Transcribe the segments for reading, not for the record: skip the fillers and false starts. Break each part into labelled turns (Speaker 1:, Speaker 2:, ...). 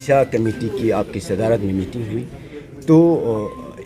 Speaker 1: दिशा committee की आपकी सदारत में मीटिंग हुई, तो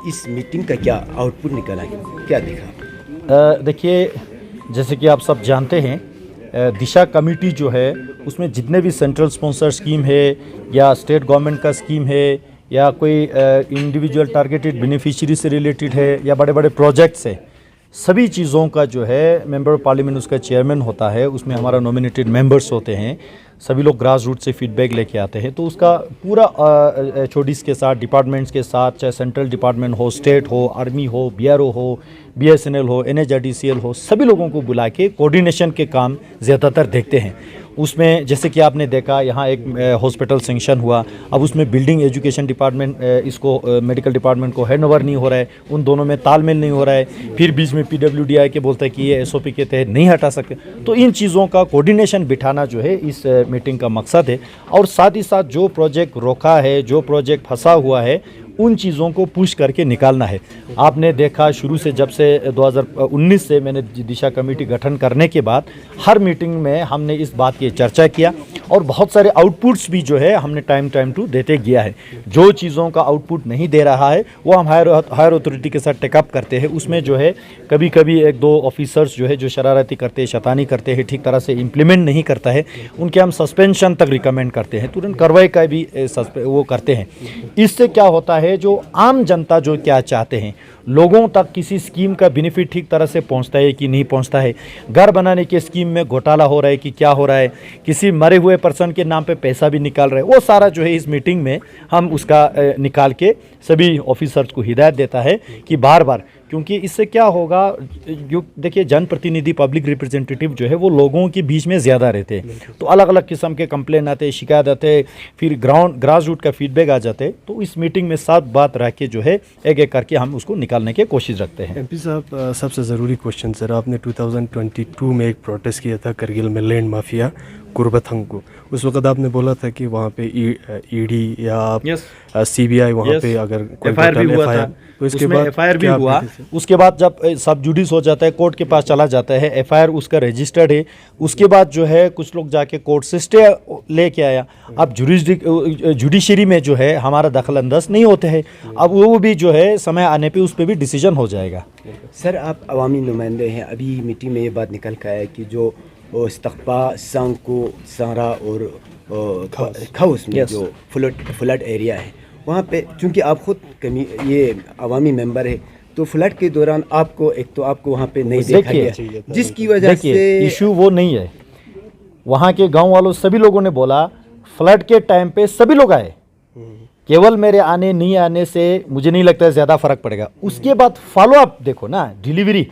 Speaker 1: इस मीटिंग का क्या आउटपुट निकला, क्या दिखा?
Speaker 2: देखिए, जैसे कि आप सब जानते हैं, दिशा कमेटी जो है उसमें जितने भी सेंट्रल स्पॉन्सर स्कीम है या स्टेट गवर्नमेंट का स्कीम है या कोई इंडिविजुअल टारगेटेड बेनिफिशियरी से रिलेटेड है या बड़े बड़े प्रोजेक्ट्स है, सभी चीज़ों का जो है मेंबर ऑफ पार्लियामेंट उसका चेयरमैन होता है। उसमें हमारा नॉमिनेटेड मेंबर्स होते हैं, सभी लोग ग्रास रूट से फीडबैक लेके आते हैं। तो उसका पूरा HODs के साथ, डिपार्टमेंट्स के साथ, चाहे सेंट्रल डिपार्टमेंट हो, स्टेट हो, आर्मी हो, BRO हो, BSNL हो, NHRDCL हो, सभी लोगों को बुला के कोऑर्डिनेशन के काम ज़्यादातर देखते हैं। उसमें जैसे कि आपने देखा, यहाँ एक हॉस्पिटल सेंक्शन हुआ, अब उसमें बिल्डिंग एजुकेशन डिपार्टमेंट इसको मेडिकल डिपार्टमेंट को हैंडओवर नहीं हो रहा है, उन दोनों में तालमेल नहीं हो रहा है। फिर बीच में PWD आके बोलता है कि ये SOP के तहत नहीं हटा सकते। तो इन चीज़ों का कोऑर्डिनेशन बिठाना जो है इस मीटिंग का मकसद है। और साथ ही साथ जो प्रोजेक्ट रोका है, जो प्रोजेक्ट फंसा हुआ है, उन चीज़ों को पुश करके निकालना है। आपने देखा शुरू से, जब से 2019 से मैंने दिशा कमेटी गठन करने के बाद हर मीटिंग में हमने इस बात की चर्चा किया और बहुत सारे आउटपुट्स भी जो है हमने टाइम टू देते गया है। जो चीज़ों का आउटपुट नहीं दे रहा है वो हम हायर अथॉरिटी के साथ टेकअप करते हैं। उसमें जो है कभी कभी 1-2 ऑफिसर्स जो है जो शरारती करते हैं, शैतानी करते हैं, ठीक तरह से इम्प्लीमेंट नहीं करता है, उनके हम सस्पेंशन तक रिकमेंड करते हैं, तुरंत कार्रवाई का भी वो करते हैं। इससे क्या होता है, जो आम जनता जो क्या चाहते हैं, लोगों तक किसी स्कीम का बेनिफिट ठीक तरह से पहुंचता है कि नहीं पहुंचता है, घर बनाने के स्कीम में घोटाला हो रहा है कि क्या हो रहा है, किसी मरे हुए पर्सन के नाम पे पैसा भी निकाल रहे हैं, वो सारा जो है इस मीटिंग में हम उसका निकाल के सभी ऑफिसर्स को हिदायत देता है कि बार बार, क्योंकि इससे क्या होगा, जो देखिए जनप्रतिनिधि पब्लिक रिप्रेजेंटेटिव जो है वो लोगों के बीच में ज़्यादा रहते हैं, तो अलग अलग किस्म के कंप्लेन आते हैं, शिकायत आते हैं, फिर ग्रास रूट का फीडबैक आ जाते हैं। तो इस मीटिंग में सब बात रख के जो है एक एक करके हम उसको निकालने की कोशिश रखते हैं।
Speaker 3: MP साहब, सबसे ज़रूरी क्वेश्चन सर, आपने 2022 में एक प्रोटेस्ट किया था करगिल में लैंड माफिया कुर्बथंग को। उस वक्त आपने बोला था कि वहाँ पे ED या CBI वहाँ पे अगर
Speaker 2: FIR भी हुआ था, तो इसके बाद FIR भी हुआ। उसके बाद जब सब जुडिस हो जाता है, कोर्ट के पास चला जाता है, FIR उसका रजिस्टर्ड है, उसके बाद जो है कुछ लोग जाके कोर्ट से स्टे लेके आया। अब जुडिशरी में जो है हमारा दखल अंदाज नहीं होते हैं, अब वो भी जो है समय आने पे उस पर भी डिसीजन हो जाएगा।
Speaker 1: सर, आप अवामी नुमाइंदे हैं, अभी मीटिंग में ये बात निकल कर आया कि जो इस्तकपा, सांको, सारा और खाउस में जो फ्लड एरिया है, वहाँ पे चूँकि आप खुद ये अवामी मेंबर है, तो फ्लड के दौरान आपको वहाँ पे नहीं देखा गया, जिसकी वजह से
Speaker 2: इशू वो नहीं है। वहाँ के गांव वालों सभी लोगों ने बोला फ्लड के टाइम पे सभी लोग आए, केवल मेरे आने नहीं आने से मुझे नहीं लगता है ज़्यादा फर्क पड़ेगा। उसके बाद फॉलो अप देखो ना, डिलीवरी,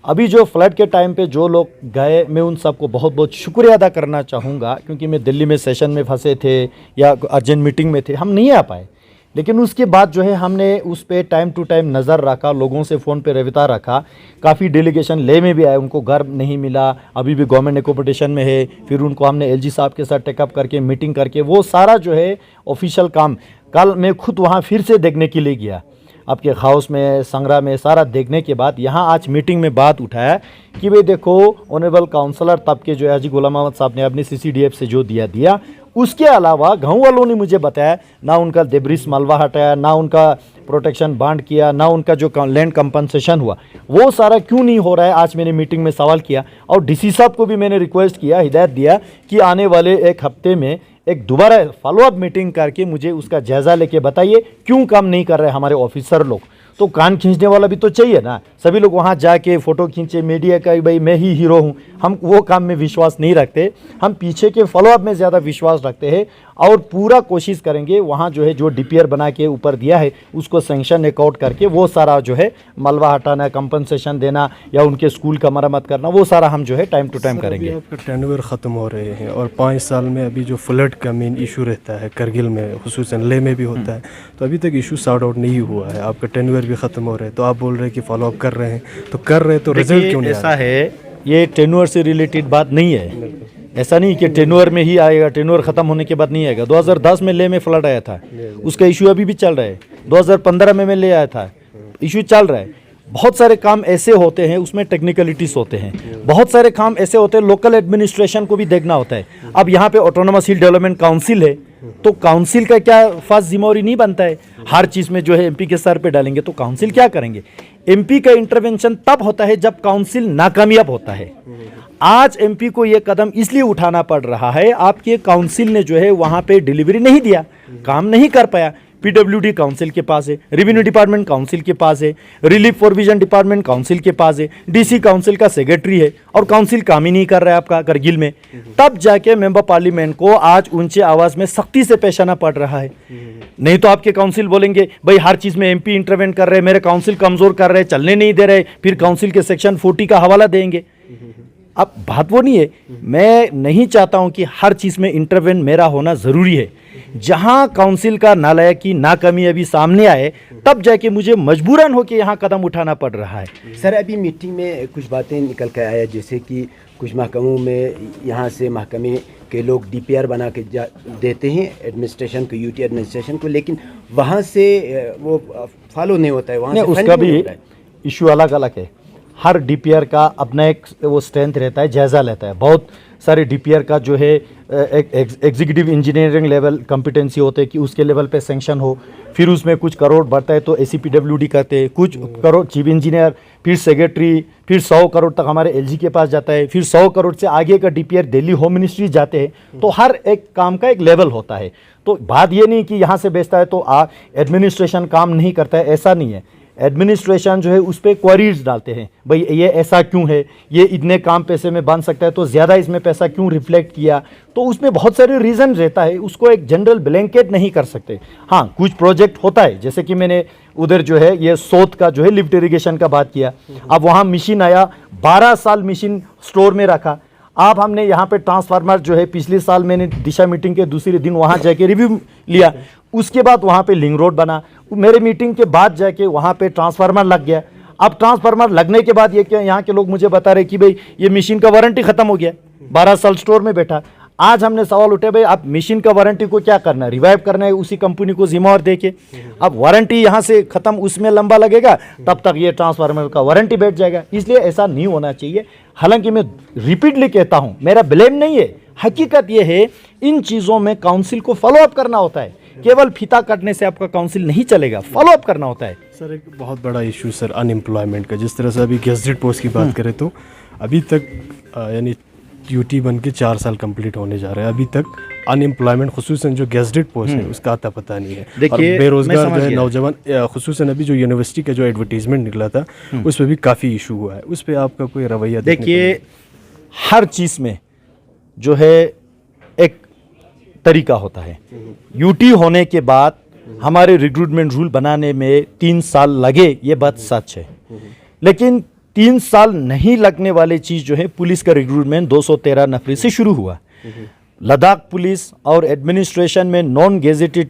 Speaker 2: अभी जो फ्लड के टाइम पे जो लोग गए, मैं उन सबको बहुत बहुत शुक्रिया अदा करना चाहूँगा, क्योंकि मैं दिल्ली में सेशन में फंसे थे या अर्जेंट मीटिंग में थे, हम नहीं आ पाए। लेकिन उसके बाद जो है हमने उस पर टाइम टू टाइम नज़र रखा, लोगों से फ़ोन पे रविता रखा, काफ़ी डेलीगेशन ले में भी आए, उनको घर नहीं मिला, अभी भी गवर्नमेंट एक्कोमोडेशन में है, फिर उनको हमने LG साहब के साथ टेकअप करके मीटिंग करके वो सारा जो है ऑफिशियल काम, कल मैं खुद वहाँ फिर से देखने के लिए गया, आपके हाउस में, संगरा में, सारा देखने के बाद यहाँ आज मीटिंग में बात उठाया कि भाई देखो, ऑनरेबल काउंसलर तब के जो है हाजी गुलाम अहमद साहब ने अपने CCDF से जो दिया, उसके अलावा गांव वालों ने मुझे बताया ना उनका देब्रिस मलबा हटाया, ना उनका प्रोटेक्शन बांड किया, ना उनका जो लैंड कंपनसेशन हुआ, वो सारा क्यों नहीं हो रहा है। आज मैंने मीटिंग में सवाल किया और DC साहब को भी मैंने रिक्वेस्ट किया, हिदायत दिया कि आने वाले एक हफ्ते में एक दोबारा फॉलोअप मीटिंग करके मुझे उसका जायज़ा लेके बताइए क्यों काम नहीं कर रहे हमारे ऑफिसर लोग। तो कान खींचने वाला भी तो चाहिए ना, सभी लोग वहाँ जाके फ़ोटो खींचे, मीडिया का भाई मैं ही हीरो हूँ, हम वो काम में विश्वास नहीं रखते, हम पीछे के फॉलोअप में ज़्यादा विश्वास रखते हैं और पूरा कोशिश करेंगे वहाँ जो है जो DPR बना के ऊपर दिया है उसको सेंक्शन अकाउंट करके वो सारा जो है मलबा हटाना, कंपनसेशन देना या उनके स्कूल का मरम्मत करना, वो सारा हम जो है टाइम टू टाइम करेंगे।
Speaker 3: आपका टेन्योर ख़त्म हो रहे हैं और 5 साल में अभी जो फ्लड का मेन इशू रहता है करगिल में, खुसूसन लेह में भी होता है, तो अभी तक इशू सॉर्ट आउट नहीं हुआ है, आपका टेन्योर भी ख़त्म हो रहे हैं, तो आप बोल रहे हैं कि फॉलोअप कर रहे हैं, तो कर रहे हैं तो रिजल्ट क्यों नहीं?
Speaker 2: ऐसा है, ये टेन्योर से रिलेटेड बात नहीं है, ऐसा नहीं कि टेन्योर में ही आएगा, टेन्योर ख़त्म होने के बाद नहीं आएगा। 2010 में लेह में फ्लड आया था, उसका इशू अभी भी चल रहा है। 2015 में ले आया था, इशू चल रहा है। बहुत सारे काम ऐसे होते हैं, उसमें टेक्निकलिटीज़ होते हैं, बहुत सारे काम ऐसे होते हैं लोकल एडमिनिस्ट्रेशन को भी देखना होता है। अब यहाँ पे ऑटोनोमस हिल डेवलपमेंट काउंसिल है, तो काउंसिल का क्या खास जिम्मेवारी नहीं बनता है? हर चीज़ में जो है एमपी के सर पे डालेंगे तो काउंसिल क्या करेंगे? एमपी का इंटरवेंशन तब होता है जब काउंसिल नाकामयाब होता है। आज एमपी को यह कदम इसलिए उठाना पड़ रहा है, आपके काउंसिल ने जो है वहां पे डिलीवरी नहीं दिया, काम नहीं कर पाया। पीडब्ल्यूडी काउंसिल के पास है, रेवेन्यू डिपार्टमेंट काउंसिल के पास है, रिलीफ प्रोविजन डिपार्टमेंट काउंसिल के पास है, डीसी काउंसिल का सेक्रेटरी है और काउंसिल काम ही नहीं कर रहा है आपका करगिल में। तब जाके मेंबर पार्लियामेंट को आज ऊंचे आवाज में सख्ती से पेश आना पड़ रहा है। नहीं तो आपके काउंसिल बोलेंगे भाई हर चीज में एमपी इंटरवेंट कर रहे हैं, मेरे काउंसिल कमजोर कर रहे हैं, चलने नहीं दे रहे, फिर काउंसिल के सेक्शन 40 का हवाला देंगे। अब बात वो नहीं है, मैं नहीं चाहता हूं कि हर चीज में इंटरवेंट मेरा होना जरूरी है। जहां काउंसिल का नालायकी नाकामी अभी सामने आए तब जाके मुझे मजबूरन हो कि यहां कदम उठाना पड़ रहा है।
Speaker 1: सर अभी मीटिंग में कुछ बातें निकल कर आया, जैसे कि कुछ महकमों में यहाँ से महकमे के लोग डीपीआर बना के देते हैं एडमिनिस्ट्रेशन को, यूटी एडमिनिस्ट्रेशन को, लेकिन वहाँ से वो फॉलो नहीं होता है, वहाँ से
Speaker 2: उसका भी इशू अलग अलग है। हर डीपीआर का अपना एक वो स्ट्रेंथ रहता है, जायज़ा लेता है। बहुत सारे डीपीआर का जो है एग्जीक्यूटिव इंजीनियरिंग लेवल कॉम्पिटेंसी होते हैं कि उसके लेवल पे सैंक्शन हो, फिर उसमें कुछ करोड़ बढ़ता है तो एसीपीडब्ल्यूडी कहते हैं, कुछ करोड़ चीफ इंजीनियर, फिर सेक्रेटरी, फिर 100 करोड़ तक हमारे एलजी के पास जाता है, फिर 100 करोड़ से आगे का डीपीआर दिल्ली होम मिनिस्ट्री जाते हैं। तो हर एक काम का एक लेवल होता है। तो बात ये नहीं कि यहाँ से बेचता है तो एडमिनिस्ट्रेशन काम नहीं करता है, ऐसा नहीं है। एडमिनिस्ट्रेशन जो है उस पर क्वेरीज डालते हैं, भाई ये ऐसा क्यों है, ये इतने काम पैसे में बन सकता है तो ज़्यादा इसमें पैसा क्यों रिफ्लेक्ट किया, तो उसमें बहुत सारे रीज़न रहता है, उसको एक जनरल ब्लैंकेट नहीं कर सकते। हाँ, कुछ प्रोजेक्ट होता है, जैसे कि मैंने उधर जो है ये सोत का जो है लिफ्ट इरिगेशन का बात किया। अब वहाँ मशीन आया, 12 साल मशीन स्टोर में रखा। अब हमने यहाँ पे ट्रांसफार्मर जो है पिछले साल मैंने दिशा मीटिंग के दूसरे दिन वहाँ जाके रिव्यू लिया, उसके बाद वहाँ पे लिंक रोड बना, मेरे मीटिंग के बाद जाके वहाँ पे ट्रांसफार्मर लग गया। अब ट्रांसफार्मर लगने के बाद ये क्या, यहाँ के लोग मुझे बता रहे कि भाई ये मशीन का वारंटी खत्म हो गया, 12 साल स्टोर में बैठा। आज हमने सवाल उठे, भाई आप मशीन का वारंटी को क्या करना है, रिवाइव करना है उसी कंपनी को जिम्मेवार देके। अब वारंटी यहाँ से खत्म, उसमें लंबा लगेगा, तब तक ये ट्रांसफार्मर का वारंटी बैठ जाएगा। इसलिए ऐसा नहीं होना चाहिए। हालांकि मैं रिपीटली कहता हूँ, मेरा ब्लेम नहीं है, हकीकत ये है इन चीज़ों में काउंसिल को फॉलो अप करना होता है। केवल फीता काटने से आपका काउंसिल नहीं चलेगा, फॉलो अप करना होता है।
Speaker 3: सर एक बहुत बड़ा इशू सर अनएम्प्लॉयमेंट का, जिस तरह से अभी गेजेटेड पोस्ट की बात करें तो अभी तक यानी यूटी बन के 4 साल कंप्लीट होने जा रहे हैं, अभी तक अनएम्प्लॉयमेंट खुसूसन जो गेजेटेड पोस्ट है उसका आता पता नहीं है।
Speaker 2: देखिए,
Speaker 3: बेरोजगार जो है नौजवान, खुसूसन अभी जो यूनिवर्सिटी का जो एडवर्टीजमेंट निकला था उस पर भी काफ़ी इशू हुआ है, उस पर आपका कोई रवैया?
Speaker 2: देखिए, हर चीज़ में जो है एक तरीका होता है। यूटी होने के बाद हमारे रिक्रूटमेंट रूल बनाने में 3 साल लगे, ये बात सच है। लेकिन 3 साल नहीं लगने वाली चीज़ जो है, पुलिस का रिक्रूटमेंट 213 नफरी से शुरू हुआ। लद्दाख पुलिस और एडमिनिस्ट्रेशन में नॉन गेजेटेड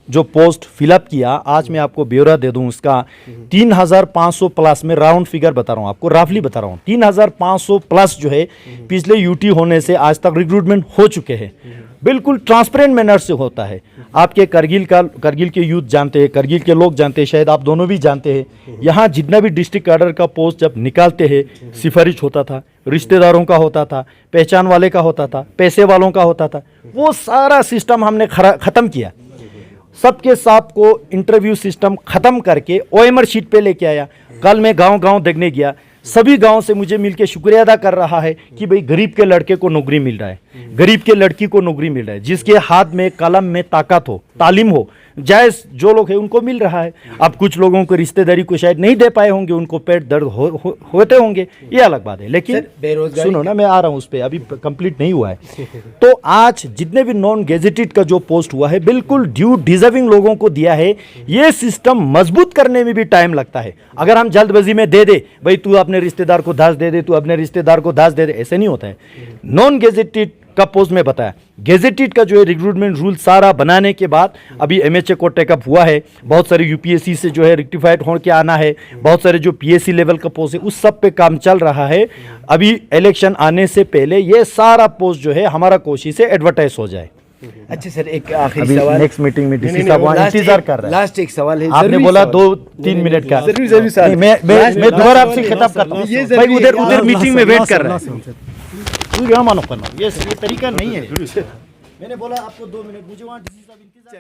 Speaker 2: जो पोस्ट फिलअप किया, आज मैं आपको ब्यौरा दे दूं उसका, 3500 प्लस में राउंड फिगर बता रहा हूं आपको, राफली बता रहा हूं, 3500 प्लस जो है पिछले यूटी होने से आज तक रिक्रूटमेंट हो चुके हैं। बिल्कुल ट्रांसपेरेंट मैनर से होता है। आपके करगिल के यूथ जानते हैं, करगिल के लोग जानते हैं, शायद आप दोनों भी जानते हैं। यहाँ जितना भी डिस्ट्रिक्ट कैडर का पोस्ट जब निकालते हैं, सिफारिश होता था, रिश्तेदारों का होता था, पहचान वाले का होता था, पैसे वालों का होता था, वो सारा सिस्टम हमने ख़त्म किया। सबके साथ को इंटरव्यू सिस्टम खत्म करके ओएमआर शीट पे लेके आया। कल मैं गांव-गांव देखने गया, सभी गांव से मुझे मिलके शुक्रिया अदा कर रहा है कि भाई गरीब के लड़के को नौकरी मिल रहा है, गरीब के लड़की को नौकरी मिल रहा है, जिसके हाथ में कलम में ताकत हो, तालीम हो, जायज़ जो लोग हैं उनको मिल रहा है। अब कुछ लोगों को रिश्तेदारी को शायद नहीं दे पाए होंगे, उनको पेट दर्द होते होंगे, ये अलग बात है। लेकिन सुनो ना, मैं आ रहा हूँ उस पर, अभी कंप्लीट नहीं हुआ है। तो आज जितने भी नॉन गेजेटेड का जो पोस्ट हुआ है, बिल्कुल ड्यू डिजर्विंग लोगों को दिया है। ये सिस्टम मजबूत करने में भी टाइम लगता है। अगर हम जल्दबाजी में दे दे, भाई तू अपने रिश्तेदार को दास दे दे, तू अपने रिश्तेदार को दास दे दे, ऐसे नहीं होता है। नॉन गेजेटेड का पोस्ट में बताया, गेजेटेड का जो है रिक्रूटमेंट रूल सारा बनाने के बाद अभी एमएचए को टेकअप हुआ है। बहुत सारे यूपीएससी से जो है रेक्टिफाइड होकर आना है, बहुत सारे जो पीएससी लेवल का पोस्ट है उस सब पे काम चल रहा है। अभी इलेक्शन आने से पहले ये सारा पोस्ट जो है हमारा कोशिश से एडवर्टाइज हो जाए।
Speaker 1: अच्छा सर, एक आखिरी सवाल,
Speaker 2: नेक्स्ट मीटिंग में डीसी साहब वहाँ इंतजार कर रहे हैं।
Speaker 1: लास्ट एक सवाल है,
Speaker 2: आपने बोला 2-3 मिनट का, मैं दोबारा आपसे खिताब करता हूँ भाई, उधर मीटिंग में वेट कर रहा है। ये तरीका नहीं है। मैंने बोला आपको 2 मिनट, मुझे वहाँ डीसी साहब इंतजार